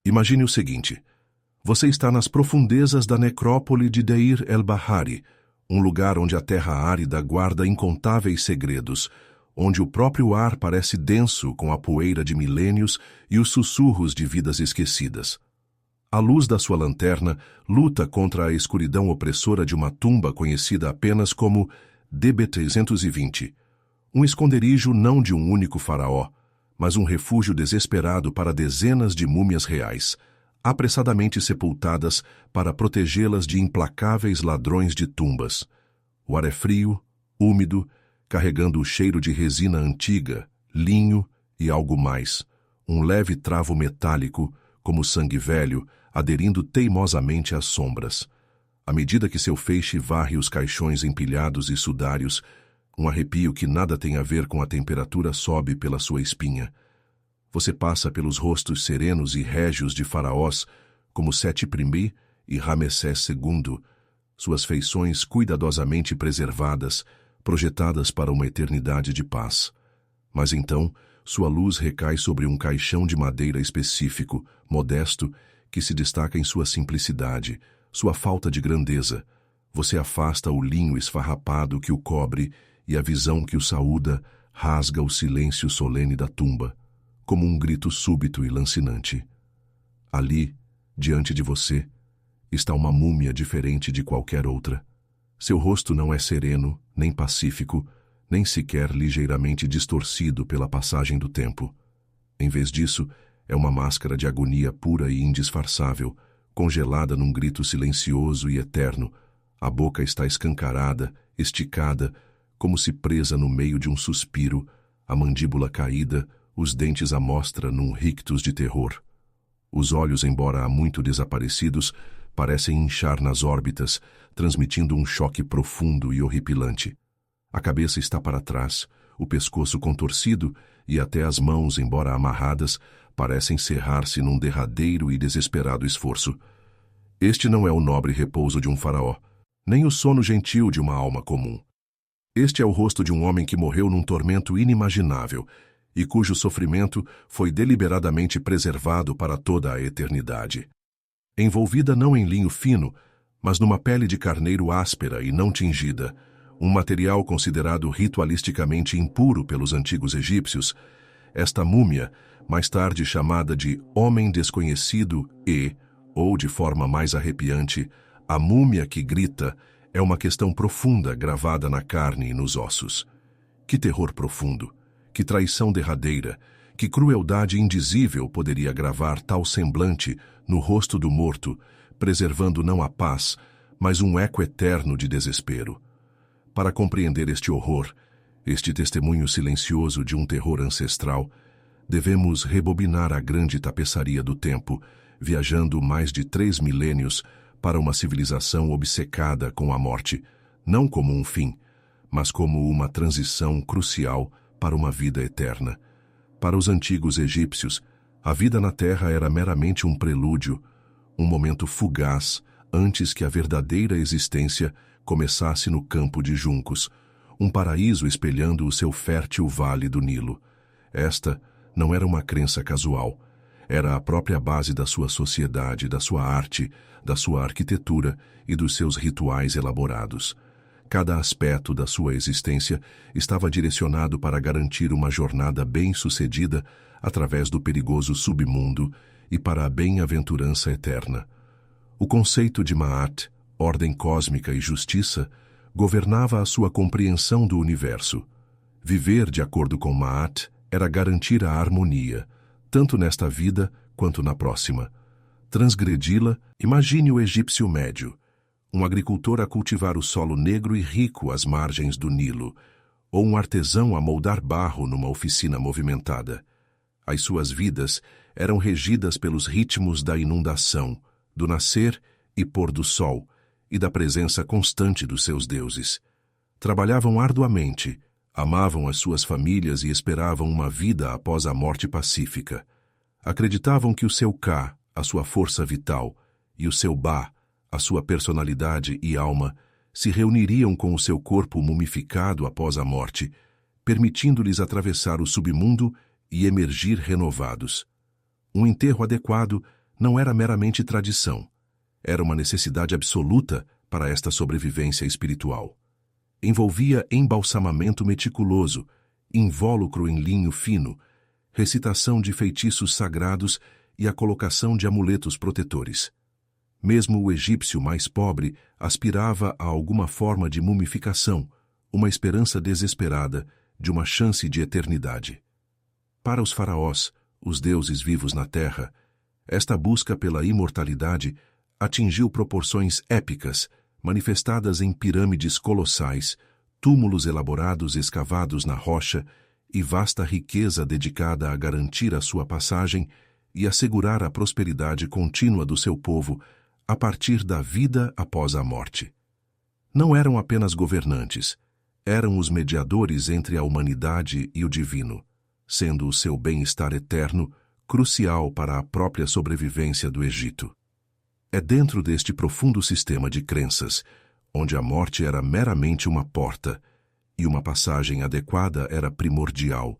Imagine o seguinte: você está nas profundezas da necrópole de Deir el-Bahari, um lugar onde a terra árida guarda incontáveis segredos, onde o próprio ar parece denso com a poeira de milênios e os sussurros de vidas esquecidas. A luz da sua lanterna luta contra a escuridão opressora de uma tumba conhecida apenas como DB320, um esconderijo não de um único faraó, mas um refúgio desesperado para dezenas de múmias reais, apressadamente sepultadas para protegê-las de implacáveis ladrões de tumbas. O ar é frio, úmido, carregando o cheiro de resina antiga, linho e algo mais, um leve travo metálico, como sangue velho, aderindo teimosamente às sombras. À medida que seu feixe varre os caixões empilhados e sudários, um arrepio que nada tem a ver com a temperatura sobe pela sua espinha. Você passa pelos rostos serenos e régios de faraós, como Seti I e Ramessés II, suas feições cuidadosamente preservadas, projetadas para uma eternidade de paz. Mas então, sua luz recai sobre um caixão de madeira específico, modesto, que se destaca em sua simplicidade, sua falta de grandeza. Você afasta o linho esfarrapado que o cobre e a visão que o saúda rasga o silêncio solene da tumba, como um grito súbito e lancinante. Ali, diante de você, está uma múmia diferente de qualquer outra. Seu rosto não é sereno, nem pacífico, nem sequer ligeiramente distorcido pela passagem do tempo. Em vez disso, é uma máscara de agonia pura e indisfarçável, congelada num grito silencioso e eterno. A boca está escancarada, esticada, como se presa no meio de um suspiro, a mandíbula caída, os dentes à mostra num rictus de terror. Os olhos, embora há muito desaparecidos, parecem inchar nas órbitas, transmitindo um choque profundo e horripilante. A cabeça está para trás, o pescoço contorcido e até as mãos, embora amarradas, parecem cerrar-se num derradeiro e desesperado esforço. Este não é o nobre repouso de um faraó, nem o sono gentil de uma alma comum. Este é o rosto de um homem que morreu num tormento inimaginável e cujo sofrimento foi deliberadamente preservado para toda a eternidade. Envolvida não em linho fino, mas numa pele de carneiro áspera e não tingida, um material considerado ritualisticamente impuro pelos antigos egípcios, esta múmia, mais tarde chamada de Homem Desconhecido ou de forma mais arrepiante, a múmia que grita, é uma questão profunda gravada na carne e nos ossos. Que terror profundo, que traição derradeira, que crueldade indizível poderia gravar tal semblante no rosto do morto, preservando não a paz, mas um eco eterno de desespero. Para compreender este horror, este testemunho silencioso de um terror ancestral, devemos rebobinar a grande tapeçaria do tempo, viajando mais de 3 milênios para uma civilização obcecada com a morte, não como um fim, mas como uma transição crucial para uma vida eterna. Para os antigos egípcios, a vida na Terra era meramente um prelúdio, um momento fugaz antes que a verdadeira existência começasse no campo de juncos, um paraíso espelhando o seu fértil vale do Nilo. Esta não era uma crença casual, era a própria base da sua sociedade, da sua arte, da sua arquitetura e dos seus rituais elaborados. Cada aspecto da sua existência estava direcionado para garantir uma jornada bem-sucedida através do perigoso submundo e para a bem-aventurança eterna. O conceito de Ma'at, ordem cósmica e justiça, governava a sua compreensão do universo. Viver de acordo com Ma'at era garantir a harmonia, tanto nesta vida quanto na próxima. Transgredi-la, imagine o egípcio médio, um agricultor a cultivar o solo negro e rico às margens do Nilo, ou um artesão a moldar barro numa oficina movimentada. As suas vidas eram regidas pelos ritmos da inundação, do nascer e pôr do sol, e da presença constante dos seus deuses. Trabalhavam arduamente, amavam as suas famílias e esperavam uma vida após a morte pacífica. Acreditavam que o seu Ka, a sua força vital, e o seu Ba, a sua personalidade e alma, se reuniriam com o seu corpo mumificado após a morte, permitindo-lhes atravessar o submundo e emergir renovados. Um enterro adequado não era meramente tradição. Era uma necessidade absoluta para esta sobrevivência espiritual. Envolvia embalsamamento meticuloso, invólucro em linho fino, recitação de feitiços sagrados e a colocação de amuletos protetores. Mesmo o egípcio mais pobre aspirava a alguma forma de mumificação, uma esperança desesperada de uma chance de eternidade. Para os faraós, os deuses vivos na terra, esta busca pela imortalidade atingiu proporções épicas, manifestadas em pirâmides colossais, túmulos elaborados escavados na rocha e vasta riqueza dedicada a garantir a sua passagem e assegurar a prosperidade contínua do seu povo a partir da vida após a morte. Não eram apenas governantes, eram os mediadores entre a humanidade e o divino, sendo o seu bem-estar eterno crucial para a própria sobrevivência do Egito. É dentro deste profundo sistema de crenças, onde a morte era meramente uma porta e uma passagem adequada era primordial,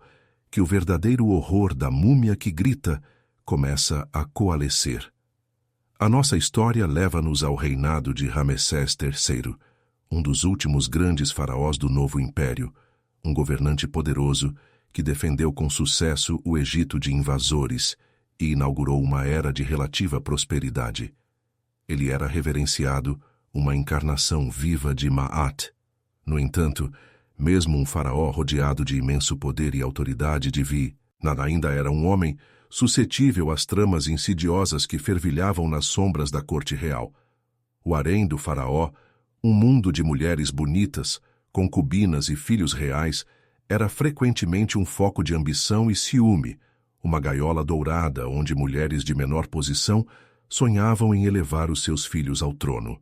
que o verdadeiro horror da múmia que grita começa a coalescer. A nossa história leva-nos ao reinado de Ramessés III, um dos últimos grandes faraós do novo império, um governante poderoso que defendeu com sucesso o Egito de invasores e inaugurou uma era de relativa prosperidade. Ele era reverenciado, uma encarnação viva de Maat. No entanto, mesmo um faraó rodeado de imenso poder e autoridade ainda era um homem suscetível às tramas insidiosas que fervilhavam nas sombras da corte real. O harém do faraó, um mundo de mulheres bonitas, concubinas e filhos reais, era frequentemente um foco de ambição e ciúme, uma gaiola dourada onde mulheres de menor posição sonhavam em elevar os seus filhos ao trono.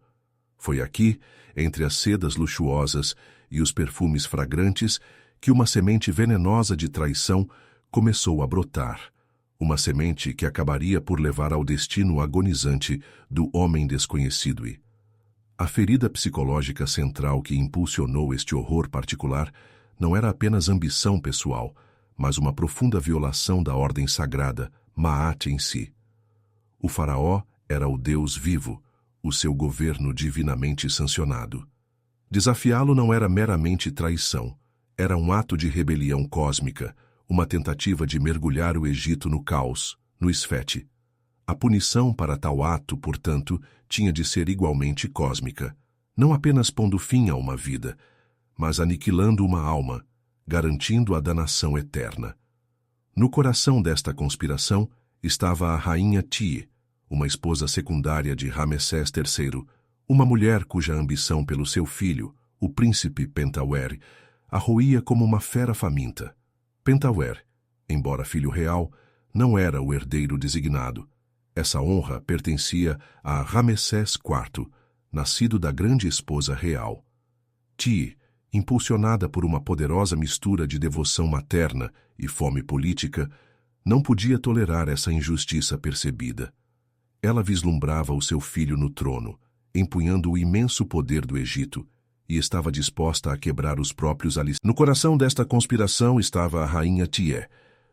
Foi aqui, entre as sedas luxuosas e os perfumes fragrantes, que uma semente venenosa de traição começou a brotar, uma semente que acabaria por levar ao destino agonizante do homem desconhecido. A ferida psicológica central que impulsionou este horror particular não era apenas ambição pessoal, mas uma profunda violação da ordem sagrada, Maat em si. O faraó era o Deus vivo, o seu governo divinamente sancionado. Desafiá-lo não era meramente traição, era um ato de rebelião cósmica, uma tentativa de mergulhar o Egito no caos, no esfete. A punição para tal ato, portanto, tinha de ser igualmente cósmica, não apenas pondo fim a uma vida, mas aniquilando uma alma, garantindo a danação eterna. No coração desta conspiração estava a rainha Tie, uma esposa secundária de Ramessés III, uma mulher cuja ambição pelo seu filho, o príncipe Pentauer, a roía como uma fera faminta. Pentauer, embora filho real, não era o herdeiro designado. Essa honra pertencia a Ramessés IV, nascido da grande esposa real. Tie, impulsionada por uma poderosa mistura de devoção materna e fome política, não podia tolerar essa injustiça percebida. Ela vislumbrava o seu filho no trono, empunhando o imenso poder do Egito, e estava disposta a quebrar os próprios alicerces. No coração desta conspiração estava a rainha Tie,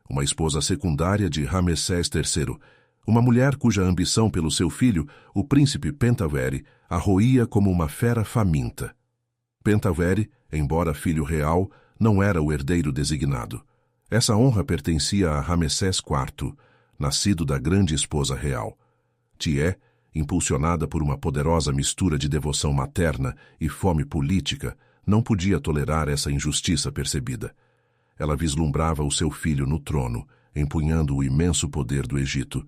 uma esposa secundária de Ramessés III, uma mulher cuja ambição pelo seu filho, o príncipe Pentauer, a roía como uma fera faminta. Pentauer, embora filho real, não era o herdeiro designado. Essa honra pertencia a Ramessés IV, nascido da grande esposa real. Tie, impulsionada por uma poderosa mistura de devoção materna e fome política, não podia tolerar essa injustiça percebida. Ela vislumbrava o seu filho no trono, empunhando o imenso poder do Egito,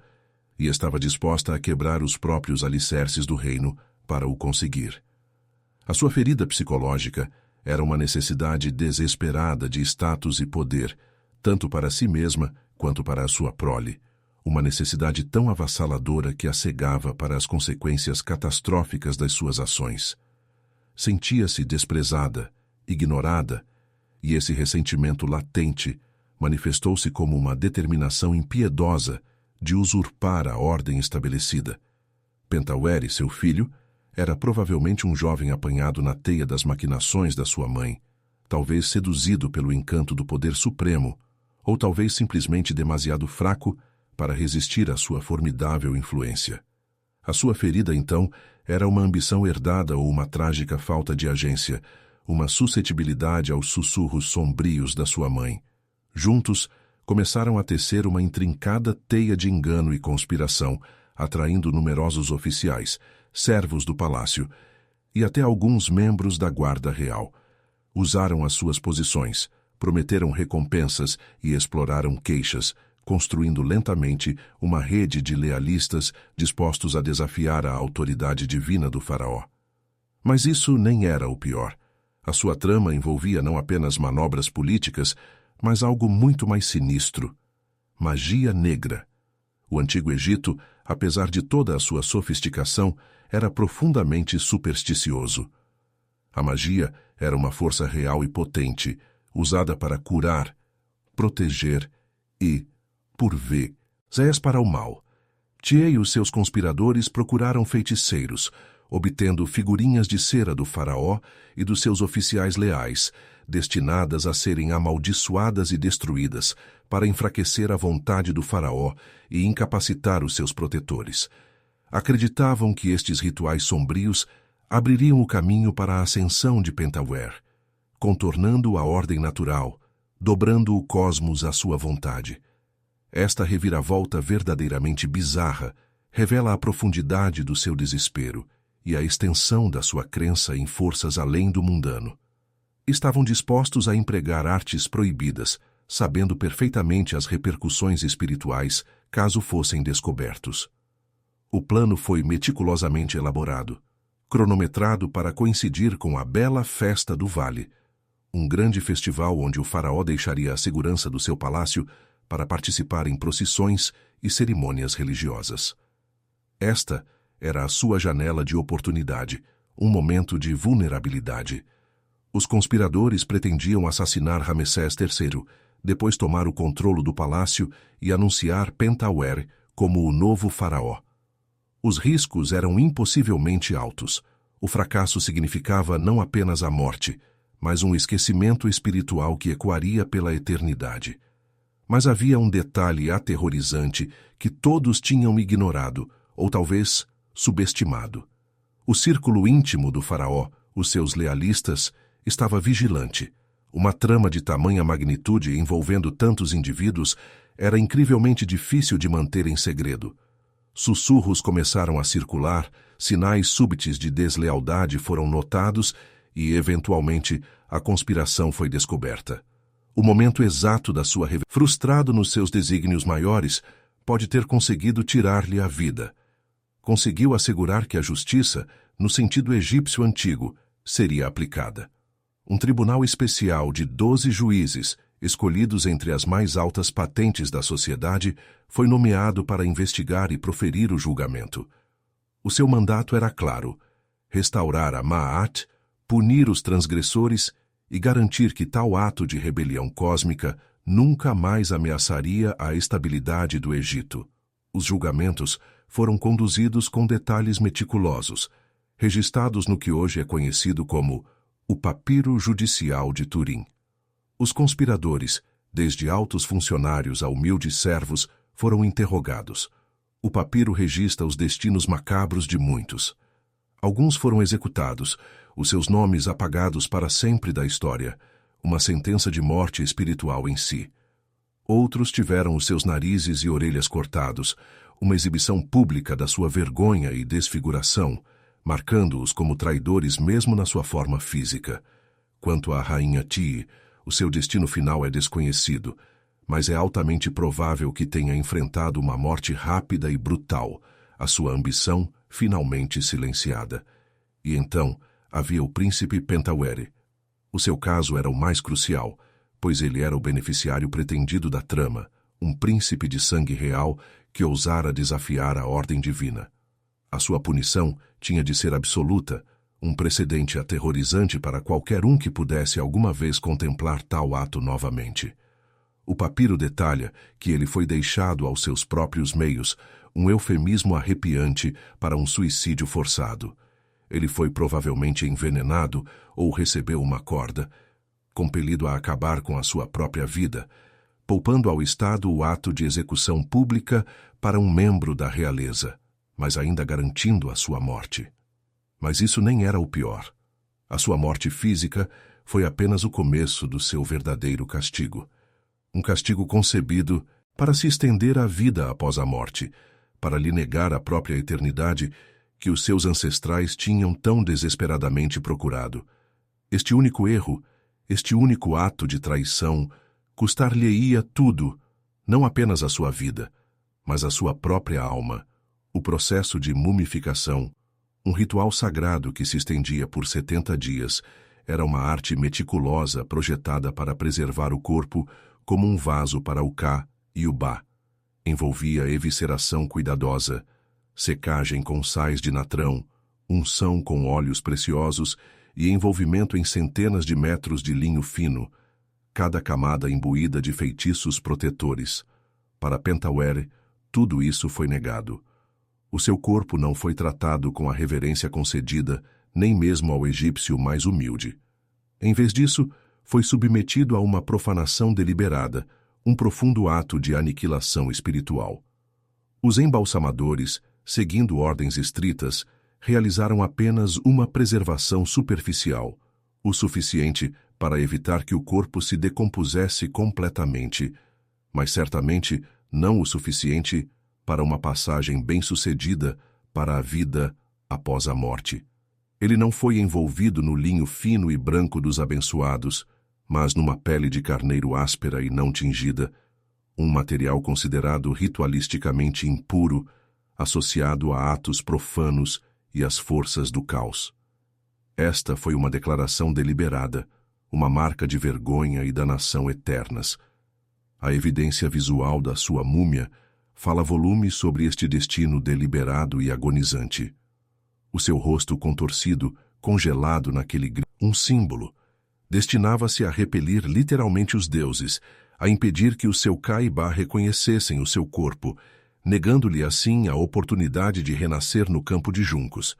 e estava disposta a quebrar os próprios alicerces do reino para o conseguir. A sua ferida psicológica era uma necessidade desesperada de status e poder, tanto para si mesma quanto para a sua prole, uma necessidade tão avassaladora que a cegava para as consequências catastróficas das suas ações. Sentia-se desprezada, ignorada, e esse ressentimento latente manifestou-se como uma determinação impiedosa de usurpar a ordem estabelecida. Pentauer, seu filho, era provavelmente um jovem apanhado na teia das maquinações da sua mãe, talvez seduzido pelo encanto do poder supremo, ou talvez simplesmente demasiado fraco para resistir à sua formidável influência. A sua ferida, então, era uma ambição herdada ou uma trágica falta de agência, uma suscetibilidade aos sussurros sombrios da sua mãe. Juntos, começaram a tecer uma intrincada teia de engano e conspiração, atraindo numerosos oficiais, servos do palácio e até alguns membros da Guarda Real. Usaram as suas posições, prometeram recompensas e exploraram queixas, construindo lentamente uma rede de lealistas dispostos a desafiar a autoridade divina do faraó. Mas isso nem era o pior. A sua trama envolvia não apenas manobras políticas, mas algo muito mais sinistro: magia negra. O Antigo Egito, apesar de toda a sua sofisticação, era profundamente supersticioso. A magia era uma força real e potente, usada para curar, proteger e, por vezes, para o mal. Tie e os seus conspiradores procuraram feiticeiros, obtendo figurinhas de cera do faraó e dos seus oficiais leais, destinadas a serem amaldiçoadas e destruídas, para enfraquecer a vontade do faraó e incapacitar os seus protetores. Acreditavam que estes rituais sombrios abririam o caminho para a ascensão de Pentauer, contornando a ordem natural, dobrando o cosmos à sua vontade. Esta reviravolta verdadeiramente bizarra revela a profundidade do seu desespero e a extensão da sua crença em forças além do mundano. Estavam dispostos a empregar artes proibidas, sabendo perfeitamente as repercussões espirituais caso fossem descobertos. O plano foi meticulosamente elaborado, cronometrado para coincidir com a bela Festa do Vale, um grande festival onde o faraó deixaria a segurança do seu palácio para participar em procissões e cerimônias religiosas. Esta era a sua janela de oportunidade, um momento de vulnerabilidade. Os conspiradores pretendiam assassinar Ramessés III, depois tomar o controle do palácio e anunciar Pentauer como o novo faraó. Os riscos eram impossivelmente altos. O fracasso significava não apenas a morte, mas um esquecimento espiritual que ecoaria pela eternidade. Mas havia um detalhe aterrorizante que todos tinham ignorado, ou talvez subestimado. O círculo íntimo do faraó, os seus lealistas, estava vigilante. Uma trama de tamanha magnitude envolvendo tantos indivíduos era incrivelmente difícil de manter em segredo. Sussurros começaram a circular, sinais súbitos de deslealdade foram notados e, eventualmente, a conspiração foi descoberta. O momento exato da sua revelação, frustrado nos seus desígnios maiores, pode ter conseguido tirar-lhe a vida. Conseguiu assegurar que a justiça, no sentido egípcio antigo, seria aplicada. Um tribunal especial de 12 juízes, escolhidos entre as mais altas patentes da sociedade, foi nomeado para investigar e proferir o julgamento. O seu mandato era claro: restaurar a Ma'at, punir os transgressores e garantir que tal ato de rebelião cósmica nunca mais ameaçaria a estabilidade do Egito. Os julgamentos foram conduzidos com detalhes meticulosos, registrados no que hoje é conhecido como o Papiro Judicial de Turim. Os conspiradores, desde altos funcionários a humildes servos, foram interrogados. O papiro registra os destinos macabros de muitos. Alguns foram executados, os seus nomes apagados para sempre da história, uma sentença de morte espiritual em si. Outros tiveram os seus narizes e orelhas cortados, uma exibição pública da sua vergonha e desfiguração, marcando-os como traidores mesmo na sua forma física. Quanto à rainha Ti, o seu destino final é desconhecido, mas é altamente provável que tenha enfrentado uma morte rápida e brutal, a sua ambição finalmente silenciada. E então havia o príncipe Pentauer. O seu caso era o mais crucial, pois ele era o beneficiário pretendido da trama, um príncipe de sangue real que ousara desafiar a ordem divina. A sua punição tinha de ser absoluta, um precedente aterrorizante para qualquer um que pudesse alguma vez contemplar tal ato novamente. O papiro detalha que ele foi deixado aos seus próprios meios, um eufemismo arrepiante para um suicídio forçado. Ele foi provavelmente envenenado ou recebeu uma corda, compelido a acabar com a sua própria vida, poupando ao Estado o ato de execução pública para um membro da realeza, mas ainda garantindo a sua morte. Mas isso nem era o pior. A sua morte física foi apenas o começo do seu verdadeiro castigo. Um castigo concebido para se estender à vida após a morte, para lhe negar a própria eternidade que os seus ancestrais tinham tão desesperadamente procurado. Este único erro, este único ato de traição, custar-lhe-ia tudo, não apenas a sua vida, mas a sua própria alma, o processo de mumificação, um ritual sagrado que se estendia por 70 dias, era uma arte meticulosa projetada para preservar o corpo como um vaso para o Ka e o Ba. Envolvia evisceração cuidadosa, secagem com sais de natrão, unção com óleos preciosos e envolvimento em centenas de metros de linho fino, cada camada imbuída de feitiços protetores. Para Pentawere, tudo isso foi negado. O seu corpo não foi tratado com a reverência concedida, nem mesmo ao egípcio mais humilde. Em vez disso, foi submetido a uma profanação deliberada, um profundo ato de aniquilação espiritual. Os embalsamadores, seguindo ordens estritas, realizaram apenas uma preservação superficial, o suficiente para evitar que o corpo se decompusesse completamente, mas certamente não o suficiente para uma passagem bem-sucedida para a vida após a morte. Ele não foi envolvido no linho fino e branco dos abençoados, mas numa pele de carneiro áspera e não tingida, um material considerado ritualisticamente impuro, associado a atos profanos e às forças do caos. Esta foi uma declaração deliberada, uma marca de vergonha e danação eternas. A evidência visual da sua múmia fala volumes sobre este destino deliberado e agonizante. O seu rosto contorcido, congelado naquele grito, um símbolo, destinava-se a repelir literalmente os deuses, a impedir que o seu Ka e Ba reconhecessem o seu corpo, negando-lhe assim a oportunidade de renascer no campo de juncos.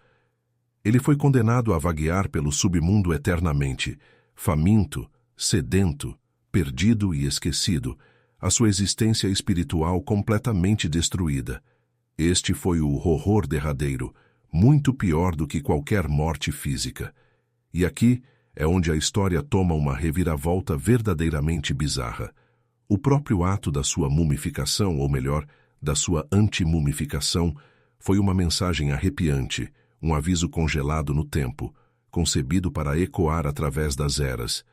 Ele foi condenado a vaguear pelo submundo eternamente, faminto, sedento, perdido e esquecido, a sua existência espiritual completamente destruída. Este foi o horror derradeiro, muito pior do que qualquer morte física. E aqui é onde a história toma uma reviravolta verdadeiramente bizarra. O próprio ato da sua mumificação, ou melhor, da sua antimumificação, foi uma mensagem arrepiante, um aviso congelado no tempo, concebido para ecoar através das eras.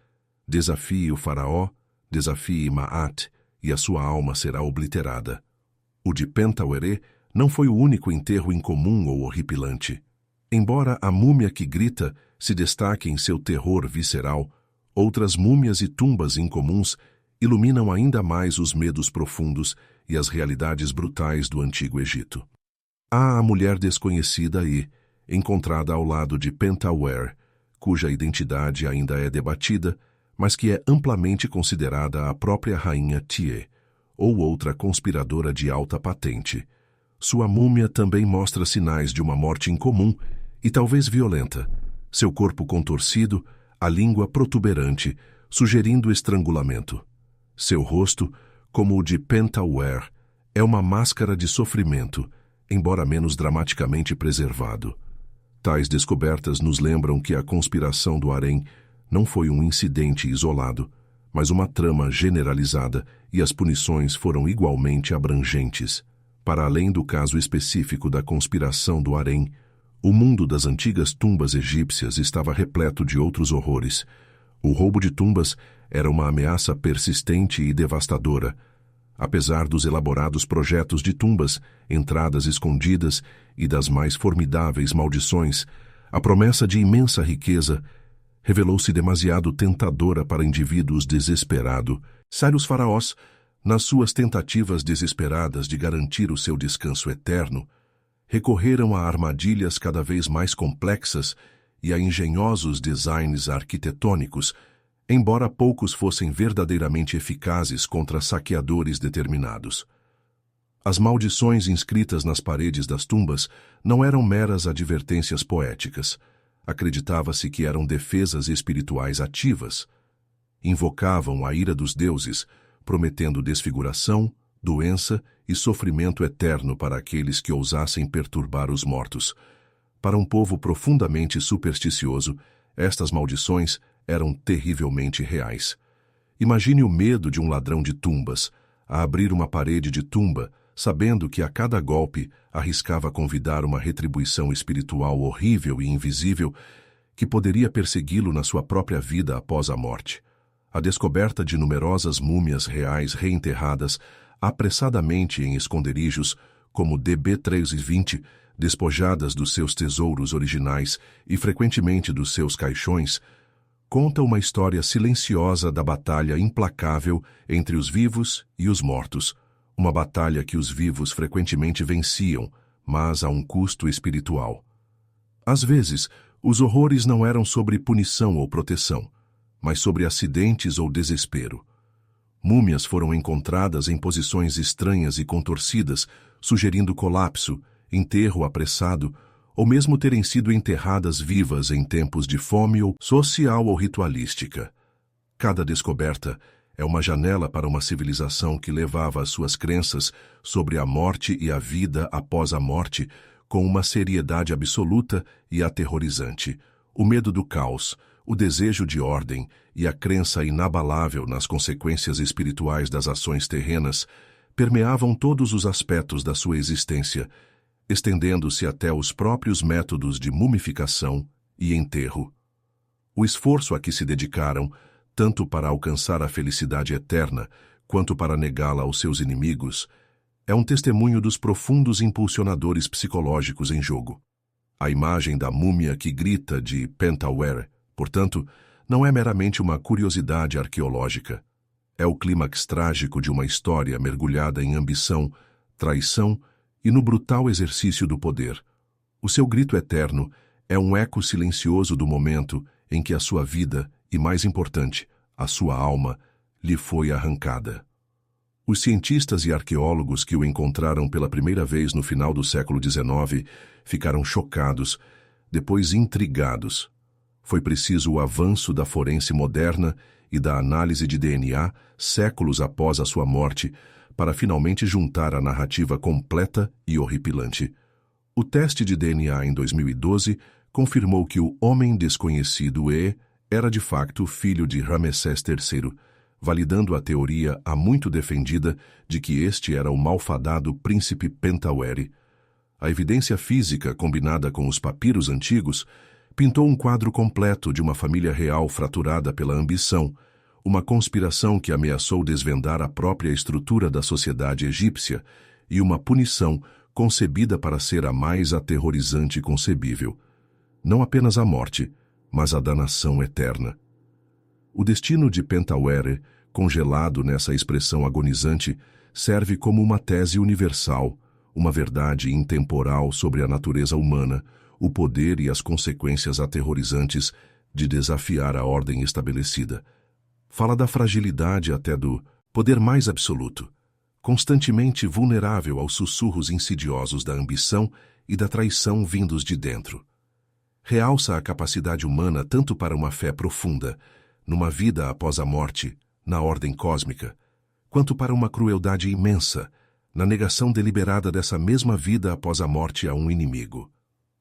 Desafie o faraó, desafie Maat, e a sua alma será obliterada. O de Pentawere não foi o único enterro incomum ou horripilante. Embora a múmia que grita se destaque em seu terror visceral, outras múmias e tumbas incomuns iluminam ainda mais os medos profundos e as realidades brutais do Antigo Egito. Há a mulher desconhecida e, encontrada ao lado de Pentawere, cuja identidade ainda é debatida, mas que é amplamente considerada a própria rainha Tie, ou outra conspiradora de alta patente. Sua múmia também mostra sinais de uma morte incomum e talvez violenta, seu corpo contorcido, a língua protuberante, sugerindo estrangulamento. Seu rosto, como o de Pentawere, é uma máscara de sofrimento, embora menos dramaticamente preservado. Tais descobertas nos lembram que a conspiração do harém não foi um incidente isolado, mas uma trama generalizada e as punições foram igualmente abrangentes. Para além do caso específico da conspiração do harém, o mundo das antigas tumbas egípcias estava repleto de outros horrores. O roubo de tumbas era uma ameaça persistente e devastadora. Apesar dos elaborados projetos de tumbas, entradas escondidas e das mais formidáveis maldições, a promessa de imensa riqueza revelou-se demasiado tentadora para indivíduos desesperados. Os faraós, nas suas tentativas desesperadas de garantir o seu descanso eterno, recorreram a armadilhas cada vez mais complexas e a engenhosos designs arquitetônicos, embora poucos fossem verdadeiramente eficazes contra saqueadores determinados. As maldições inscritas nas paredes das tumbas não eram meras advertências poéticas. Acreditava-se que eram defesas espirituais ativas. Invocavam a ira dos deuses, prometendo desfiguração, doença e sofrimento eterno para aqueles que ousassem perturbar os mortos. Para um povo profundamente supersticioso, estas maldições eram terrivelmente reais. Imagine o medo de um ladrão de tumbas, a abrir uma parede de tumba, sabendo que a cada golpe arriscava convidar uma retribuição espiritual horrível e invisível que poderia persegui-lo na sua própria vida após a morte. A descoberta de numerosas múmias reais reenterradas apressadamente em esconderijos, como DB320, despojadas dos seus tesouros originais e frequentemente dos seus caixões, conta uma história silenciosa da batalha implacável entre os vivos e os mortos, uma batalha que os vivos frequentemente venciam, mas a um custo espiritual. Às vezes, os horrores não eram sobre punição ou proteção, mas sobre acidentes ou desespero. Múmias foram encontradas em posições estranhas e contorcidas, sugerindo colapso, enterro apressado, ou mesmo terem sido enterradas vivas em tempos de fome ou social ou ritualística. Cada descoberta é uma janela para uma civilização que levava as suas crenças sobre a morte e a vida após a morte com uma seriedade absoluta e aterrorizante. O medo do caos, o desejo de ordem e a crença inabalável nas consequências espirituais das ações terrenas permeavam todos os aspectos da sua existência, estendendo-se até os próprios métodos de mumificação e enterro. O esforço a que se dedicaram, tanto para alcançar a felicidade eterna quanto para negá-la aos seus inimigos, é um testemunho dos profundos impulsionadores psicológicos em jogo. A imagem da múmia que grita de Pentawere, portanto, não é meramente uma curiosidade arqueológica. É o clímax trágico de uma história mergulhada em ambição, traição e no brutal exercício do poder. O seu grito eterno é um eco silencioso do momento em que a sua vida, e mais importante, a sua alma, lhe foi arrancada. Os cientistas e arqueólogos que o encontraram pela primeira vez no final do século XIX ficaram chocados, depois intrigados. Foi preciso o avanço da forense moderna e da análise de DNA séculos após a sua morte para finalmente juntar a narrativa completa e horripilante. O teste de DNA em 2012 confirmou que o homem desconhecido era de facto filho de Ramessés III, validando a teoria há muito defendida de que este era o malfadado príncipe Pentawere. A evidência física, combinada com os papiros antigos, pintou um quadro completo de uma família real fraturada pela ambição, uma conspiração que ameaçou desvendar a própria estrutura da sociedade egípcia e uma punição concebida para ser a mais aterrorizante concebível. Não apenas a morte, mas a danação eterna. O destino de Pentawere, congelado nessa expressão agonizante, serve como uma tese universal, uma verdade intemporal sobre a natureza humana, o poder e as consequências aterrorizantes de desafiar a ordem estabelecida. Fala da fragilidade até do poder mais absoluto, constantemente vulnerável aos sussurros insidiosos da ambição e da traição vindos de dentro. Realça a capacidade humana tanto para uma fé profunda, numa vida após a morte, na ordem cósmica, quanto para uma crueldade imensa, na negação deliberada dessa mesma vida após a morte a um inimigo.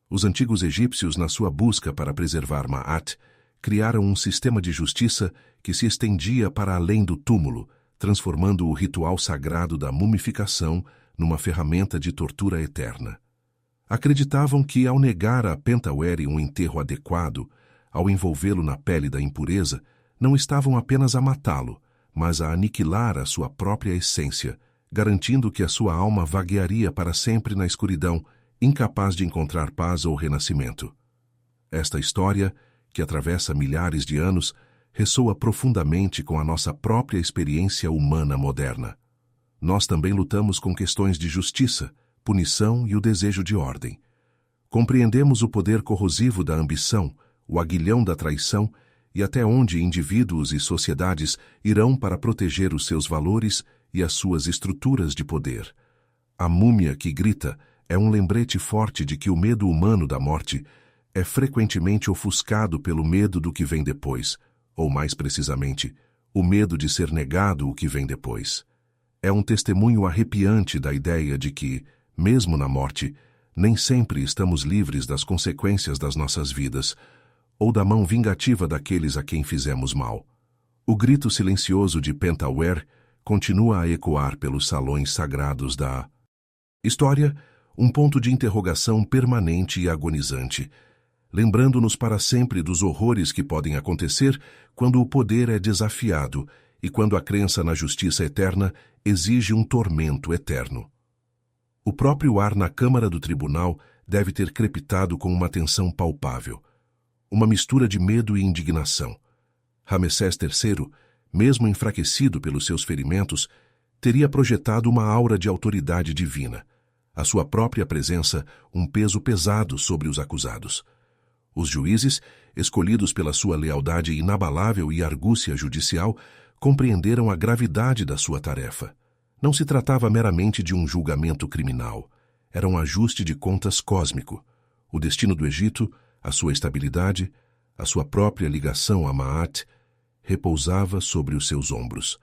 Os antigos egípcios, na sua busca para preservar Ma'at, criaram um sistema de justiça que se estendia para além do túmulo, transformando o ritual sagrado da mumificação numa ferramenta de tortura eterna. Acreditavam que, ao negar a Pentawere um enterro adequado, ao envolvê-lo na pele da impureza, não estavam apenas a matá-lo, mas a aniquilar a sua própria essência, garantindo que a sua alma vaguearia para sempre na escuridão, incapaz de encontrar paz ou renascimento. Esta história, que atravessa milhares de anos, ressoa profundamente com a nossa própria experiência humana moderna. Nós também lutamos com questões de justiça, punição e o desejo de ordem. Compreendemos o poder corrosivo da ambição, o aguilhão da traição e até onde indivíduos e sociedades irão para proteger os seus valores e as suas estruturas de poder. A múmia que grita é um lembrete forte de que o medo humano da morte é frequentemente ofuscado pelo medo do que vem depois, ou mais precisamente, o medo de ser negado o que vem depois. É um testemunho arrepiante da ideia de que, mesmo na morte, nem sempre estamos livres das consequências das nossas vidas ou da mão vingativa daqueles a quem fizemos mal. O grito silencioso de Pentawer continua a ecoar pelos salões sagrados da história, um ponto de interrogação permanente e agonizante, lembrando-nos para sempre dos horrores que podem acontecer quando o poder é desafiado e quando a crença na justiça eterna exige um tormento eterno. O próprio ar na câmara do tribunal deve ter crepitado com uma tensão palpável, uma mistura de medo e indignação. Ramessés III, mesmo enfraquecido pelos seus ferimentos, teria projetado uma aura de autoridade divina, a sua própria presença um peso pesado sobre os acusados. Os juízes, escolhidos pela sua lealdade inabalável e argúcia judicial, compreenderam a gravidade da sua tarefa. Não se tratava meramente de um julgamento criminal. Era um ajuste de contas cósmico. O destino do Egito, a sua estabilidade, a sua própria ligação a Maat, repousava sobre os seus ombros.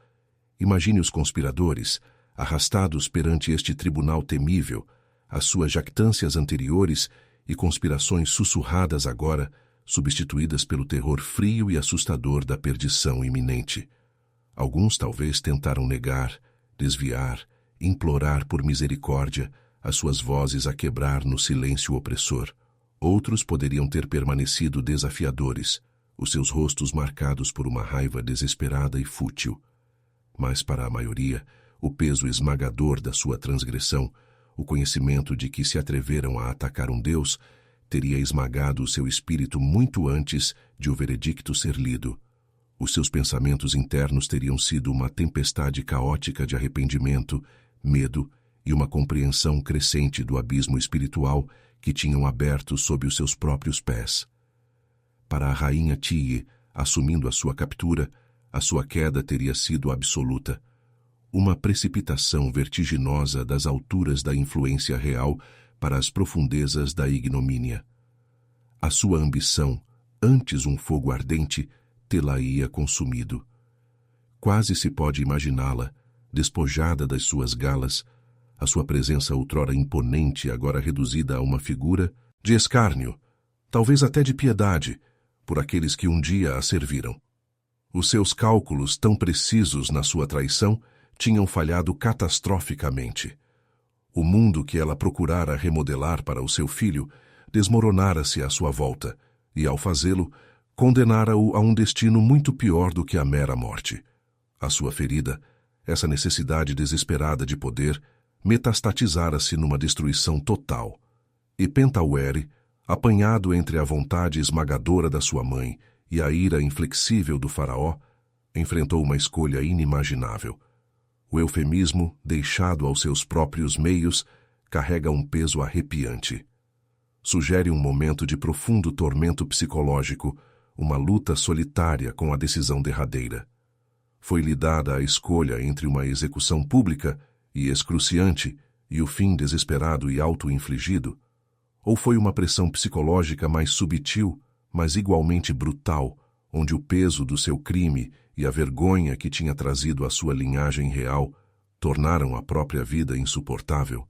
Imagine os conspiradores, arrastados perante este tribunal temível, as suas jactâncias anteriores e conspirações sussurradas agora, substituídas pelo terror frio e assustador da perdição iminente. Alguns talvez tentaram negar, desviar, implorar por misericórdia, as suas vozes a quebrar no silêncio opressor. Outros poderiam ter permanecido desafiadores, os seus rostos marcados por uma raiva desesperada e fútil. Mas para a maioria, o peso esmagador da sua transgressão, o conhecimento de que se atreveram a atacar um Deus, teria esmagado o seu espírito muito antes de o veredicto ser lido. Os seus pensamentos internos teriam sido uma tempestade caótica de arrependimento, medo e uma compreensão crescente do abismo espiritual que tinham aberto sob os seus próprios pés. Para a rainha Tie, assumindo a sua captura, a sua queda teria sido absoluta. Uma precipitação vertiginosa das alturas da influência real para as profundezas da ignomínia. A sua ambição, antes um fogo ardente, tê-la-ia consumido. Quase se pode imaginá-la, despojada das suas galas, a sua presença outrora imponente agora reduzida a uma figura de escárnio, talvez até de piedade, por aqueles que um dia a serviram. Os seus cálculos tão precisos na sua traição tinham falhado catastroficamente. O mundo que ela procurara remodelar para o seu filho desmoronara-se à sua volta e, ao fazê-lo, condenara-o a um destino muito pior do que a mera morte. A sua ferida, essa necessidade desesperada de poder, metastatizara-se numa destruição total. E Pentawere, apanhado entre a vontade esmagadora da sua mãe e a ira inflexível do faraó, enfrentou uma escolha inimaginável. O eufemismo, deixado aos seus próprios meios, carrega um peso arrepiante. Sugere um momento de profundo tormento psicológico, uma luta solitária com a decisão derradeira. Foi-lhe dada a escolha entre uma execução pública e excruciante e o fim desesperado e auto-infligido, ou foi uma pressão psicológica mais subtil, mas igualmente brutal, onde o peso do seu crime e a vergonha que tinha trazido à sua linhagem real tornaram a própria vida insuportável.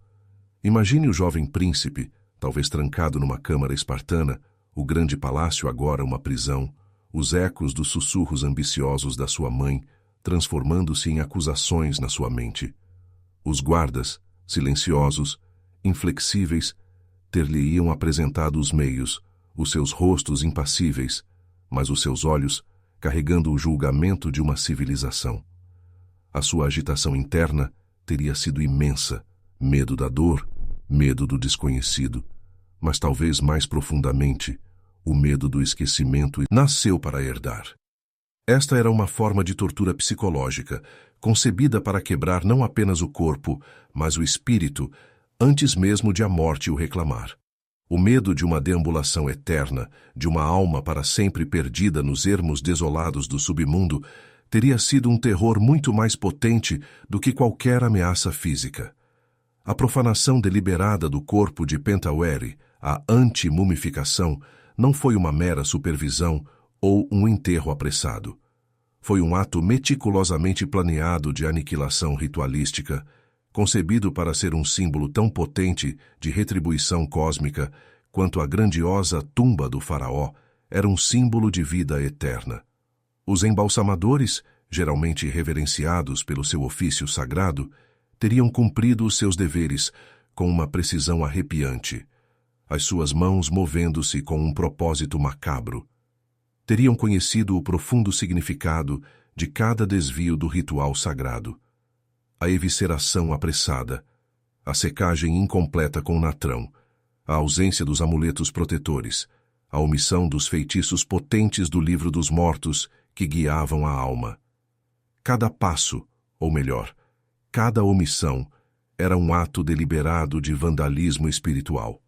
Imagine o jovem príncipe, talvez trancado numa câmara espartana, o grande palácio agora uma prisão, os ecos dos sussurros ambiciosos da sua mãe transformando-se em acusações na sua mente. Os guardas, silenciosos, inflexíveis, ter-lhe-iam apresentado os meios, os seus rostos impassíveis, mas os seus olhos carregando o julgamento de uma civilização. A sua agitação interna teria sido imensa, medo da dor, medo do desconhecido, mas talvez mais profundamente, o medo do esquecimento nasceu para herdar. Esta era uma forma de tortura psicológica, concebida para quebrar não apenas o corpo, mas o espírito, antes mesmo de a morte o reclamar. O medo de uma deambulação eterna, de uma alma para sempre perdida nos ermos desolados do submundo, teria sido um terror muito mais potente do que qualquer ameaça física. A profanação deliberada do corpo de Pentawere, a anti-mumificação, não foi uma mera supervisão ou um enterro apressado. Foi um ato meticulosamente planeado de aniquilação ritualística, concebido para ser um símbolo tão potente de retribuição cósmica quanto a grandiosa tumba do faraó era um símbolo de vida eterna. Os embalsamadores, geralmente reverenciados pelo seu ofício sagrado, teriam cumprido os seus deveres com uma precisão arrepiante, as suas mãos movendo-se com um propósito macabro. Teriam conhecido o profundo significado de cada desvio do ritual sagrado. A evisceração apressada, a secagem incompleta com natrão, a ausência dos amuletos protetores, a omissão dos feitiços potentes do livro dos mortos que guiavam a alma. Cada passo, ou melhor, cada omissão, era um ato deliberado de vandalismo espiritual.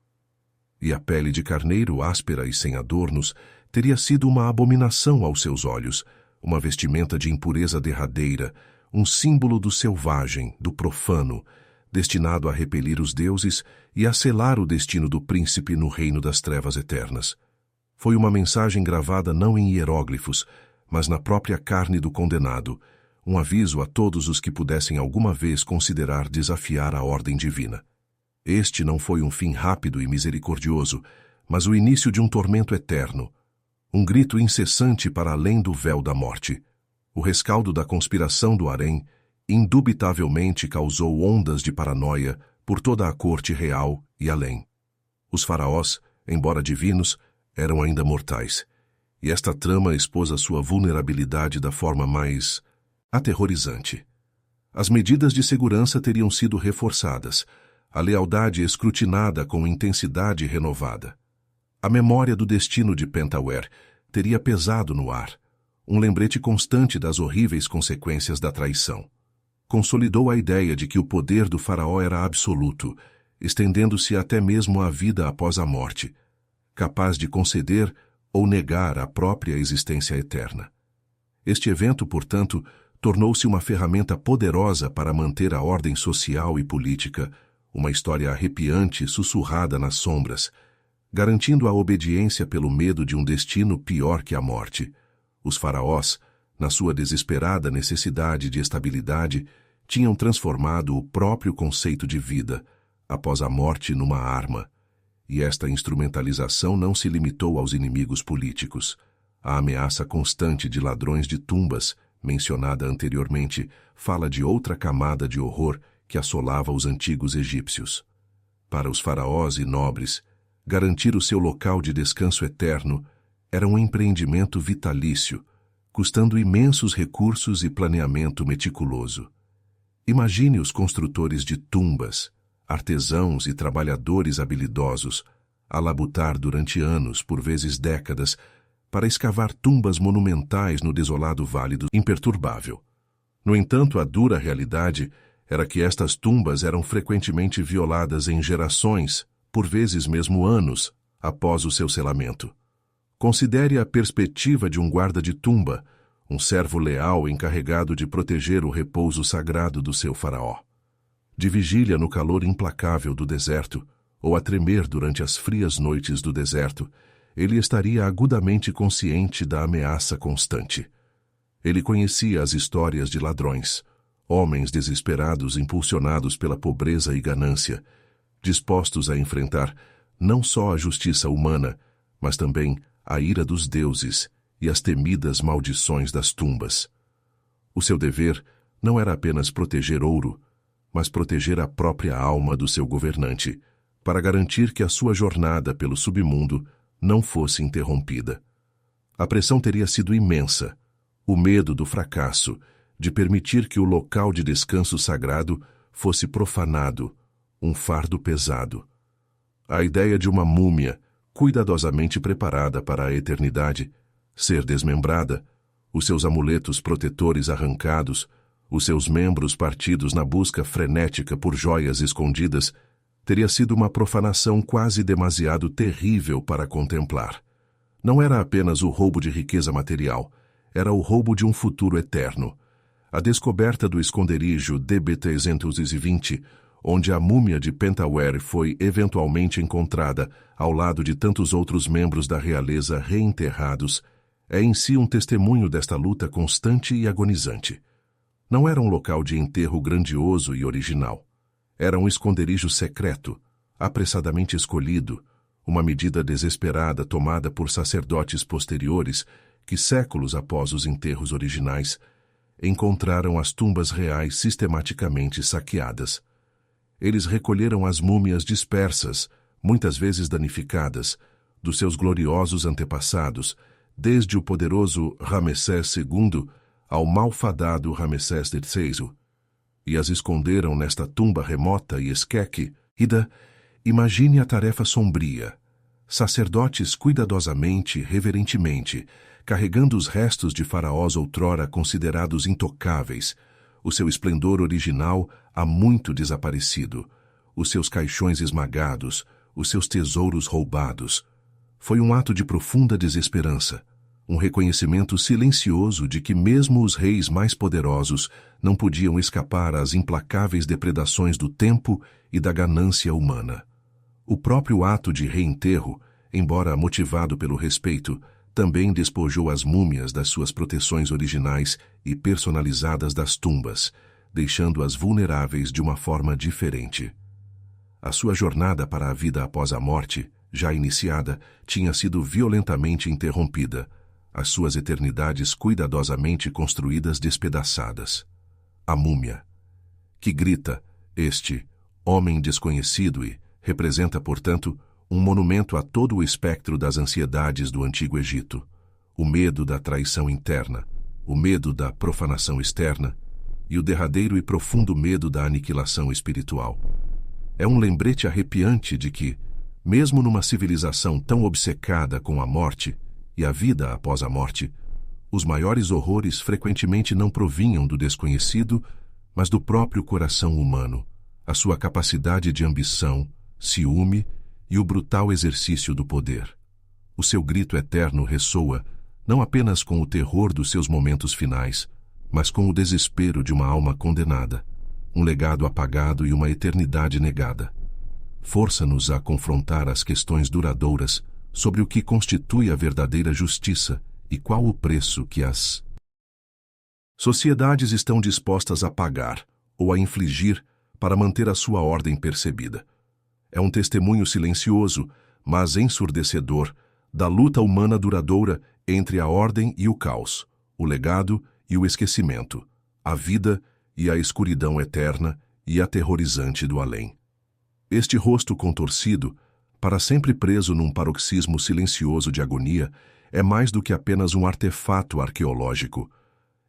E a pele de carneiro áspera e sem adornos teria sido uma abominação aos seus olhos, uma vestimenta de impureza derradeira, um símbolo do selvagem, do profano, destinado a repelir os deuses e a selar o destino do príncipe no reino das trevas eternas. Foi uma mensagem gravada não em hieróglifos, mas na própria carne do condenado, um aviso a todos os que pudessem alguma vez considerar desafiar a ordem divina. Este não foi um fim rápido e misericordioso, mas o início de um tormento eterno, um grito incessante para além do véu da morte. O rescaldo da conspiração do harém indubitavelmente causou ondas de paranoia por toda a corte real e além. Os faraós, embora divinos, eram ainda mortais, e esta trama expôs a sua vulnerabilidade da forma mais aterrorizante. As medidas de segurança teriam sido reforçadas, a lealdade escrutinada com intensidade renovada. A memória do destino de Pentawere teria pesado no ar, um lembrete constante das horríveis consequências da traição. Consolidou a ideia de que o poder do faraó era absoluto, estendendo-se até mesmo à vida após a morte, capaz de conceder ou negar a própria existência eterna. Este evento, portanto, tornou-se uma ferramenta poderosa para manter a ordem social e política, uma história arrepiante sussurrada nas sombras, garantindo a obediência pelo medo de um destino pior que a morte. Os faraós, na sua desesperada necessidade de estabilidade, tinham transformado o próprio conceito de vida, após a morte, numa arma. E esta instrumentalização não se limitou aos inimigos políticos. A ameaça constante de ladrões de tumbas, mencionada anteriormente, fala de outra camada de horror que assolava os antigos egípcios. Para os faraós e nobres, garantir o seu local de descanso eterno era um empreendimento vitalício, custando imensos recursos e planeamento meticuloso. Imagine os construtores de tumbas, artesãos e trabalhadores habilidosos, a labutar durante anos, por vezes décadas, para escavar tumbas monumentais no desolado vale do imperturbável. No entanto, a dura realidade era que estas tumbas eram frequentemente violadas em gerações, por vezes mesmo anos, após o seu selamento. Considere a perspectiva de um guarda de tumba, um servo leal encarregado de proteger o repouso sagrado do seu faraó. De vigília no calor implacável do deserto, ou a tremer durante as frias noites do deserto, ele estaria agudamente consciente da ameaça constante. Ele conhecia as histórias de ladrões, homens desesperados impulsionados pela pobreza e ganância, dispostos a enfrentar não só a justiça humana, mas também a ira dos deuses e as temidas maldições das tumbas. O seu dever não era apenas proteger ouro, mas proteger a própria alma do seu governante, para garantir que a sua jornada pelo submundo não fosse interrompida. A pressão teria sido imensa, o medo do fracasso, de permitir que o local de descanso sagrado fosse profanado, um fardo pesado. A ideia de uma múmia, cuidadosamente preparada para a eternidade, ser desmembrada, os seus amuletos protetores arrancados, os seus membros partidos na busca frenética por joias escondidas, teria sido uma profanação quase demasiado terrível para contemplar. Não era apenas o roubo de riqueza material, era o roubo de um futuro eterno. A descoberta do esconderijo DB-320, onde a múmia de Pentawere foi eventualmente encontrada ao lado de tantos outros membros da realeza reenterrados, é em si um testemunho desta luta constante e agonizante. Não era um local de enterro grandioso e original. Era um esconderijo secreto, apressadamente escolhido, uma medida desesperada tomada por sacerdotes posteriores que, séculos após os enterros originais, encontraram as tumbas reais sistematicamente saqueadas. Eles recolheram as múmias dispersas, muitas vezes danificadas, dos seus gloriosos antepassados, desde o poderoso Ramessés II ao malfadado Ramessés III, e as esconderam nesta tumba remota e esqueque. Imagine a tarefa sombria. Sacerdotes cuidadosamente, reverentemente, carregando os restos de faraós outrora considerados intocáveis, o seu esplendor original há muito desaparecido, os seus caixões esmagados, os seus tesouros roubados. Foi um ato de profunda desesperança, um reconhecimento silencioso de que mesmo os reis mais poderosos não podiam escapar às implacáveis depredações do tempo e da ganância humana. O próprio ato de reenterro, embora motivado pelo respeito, também despojou as múmias das suas proteções originais e personalizadas das tumbas, deixando-as vulneráveis de uma forma diferente. A sua jornada para a vida após a morte, já iniciada, tinha sido violentamente interrompida, as suas eternidades cuidadosamente construídas despedaçadas. A múmia, que grita, este homem desconhecido e representa, portanto, um monumento a todo o espectro das ansiedades do Antigo Egito, o medo da traição interna, o medo da profanação externa e o derradeiro e profundo medo da aniquilação espiritual. É um lembrete arrepiante de que, mesmo numa civilização tão obcecada com a morte e a vida após a morte, os maiores horrores frequentemente não provinham do desconhecido, mas do próprio coração humano, a sua capacidade de ambição, ciúme e o brutal exercício do poder. O seu grito eterno ressoa não apenas com o terror dos seus momentos finais, mas com o desespero de uma alma condenada, um legado apagado e uma eternidade negada. Força-nos a confrontar as questões duradouras sobre o que constitui a verdadeira justiça e qual o preço que as sociedades estão dispostas a pagar ou a infligir para manter a sua ordem percebida. É um testemunho silencioso, mas ensurdecedor, da luta humana duradoura entre a ordem e o caos, o legado e o esquecimento, a vida e a escuridão eterna e aterrorizante do além. Este rosto contorcido, para sempre preso num paroxismo silencioso de agonia, é mais do que apenas um artefato arqueológico.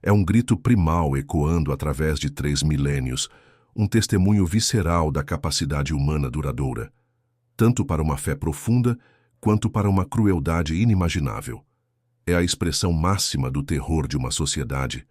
É um grito primal ecoando através de 3 milênios, um testemunho visceral da capacidade humana duradoura, tanto para uma fé profunda quanto para uma crueldade inimaginável. É a expressão máxima do terror de uma sociedade,